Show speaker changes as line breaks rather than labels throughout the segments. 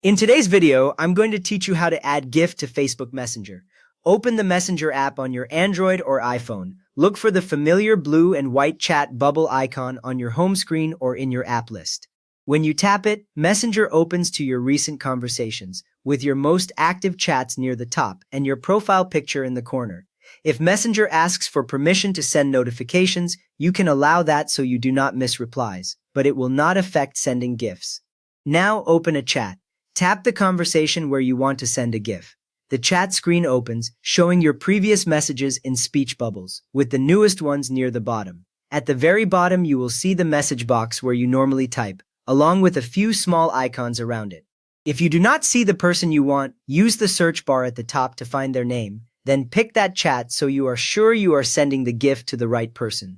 In today's video, I'm going to teach you how to add GIF to Facebook Messenger. Open the Messenger app on your Android or iPhone. Look for the familiar blue and white chat bubble icon on your home screen or in your app list. When you tap it, Messenger opens to your recent conversations, with your most active chats near the top and your profile picture in the corner. If Messenger asks for permission to send notifications, you can allow that so you do not miss replies, but it will not affect sending GIFs. Now open a chat. Tap the conversation where you want to send a GIF. The chat screen opens, showing your previous messages in speech bubbles, with the newest ones near the bottom. At the very bottom, you will see the message box where you normally type, along with a few small icons around it. If you do not see the person you want, use the search bar at the top to find their name, then pick that chat so you are sure you are sending the GIF to the right person.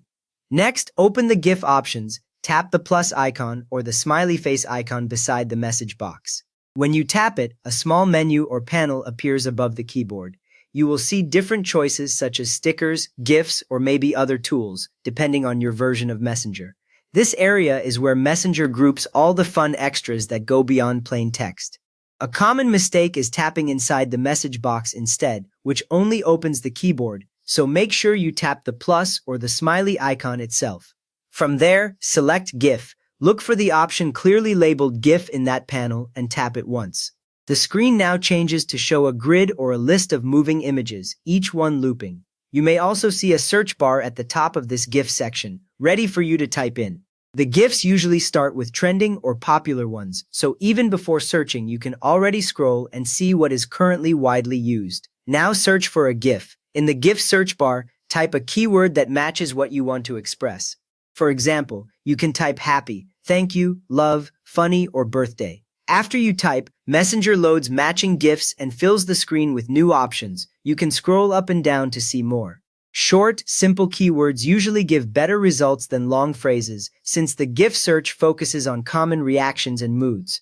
Next, open the GIF options, tap the plus icon or the smiley face icon beside the message box. When you tap it, a small menu or panel appears above the keyboard. You will see different choices such as stickers, GIFs, or maybe other tools, depending on your version of Messenger. This area is where Messenger groups all the fun extras that go beyond plain text. A common mistake is tapping inside the message box instead, which only opens the keyboard, so make sure you tap the plus or the smiley icon itself. From there, select GIF. Look for the option clearly labeled GIF in that panel and tap it once. The screen now changes to show a grid or a list of moving images, each one looping. You may also see a search bar at the top of this GIF section, ready for you to type in. The GIFs usually start with trending or popular ones, so even before searching you can already scroll and see what is currently widely used. Now search for a GIF. In the GIF search bar, type a keyword that matches what you want to express. For example, you can type happy, thank you, love, funny, or birthday. After you type, Messenger loads matching GIFs and fills the screen with new options. You can scroll up and down to see more. Short, simple keywords usually give better results than long phrases, since the GIF search focuses on common reactions and moods.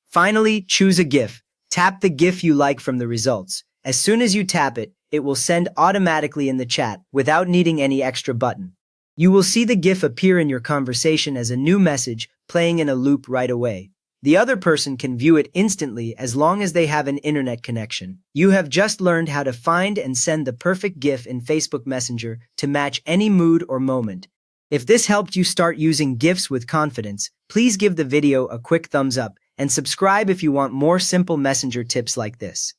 Finally, choose a GIF. Tap the GIF you like from the results. As soon as you tap it, it will send automatically in the chat without needing any extra button. You will see the GIF appear in your conversation as a new message, playing in a loop right away. The other person can view it instantly as long as they have an internet connection. You have just learned how to find and send the perfect GIF in Facebook Messenger to match any mood or moment. If this helped you start using GIFs with confidence, please give the video a quick thumbs up and subscribe if you want more simple Messenger tips like this.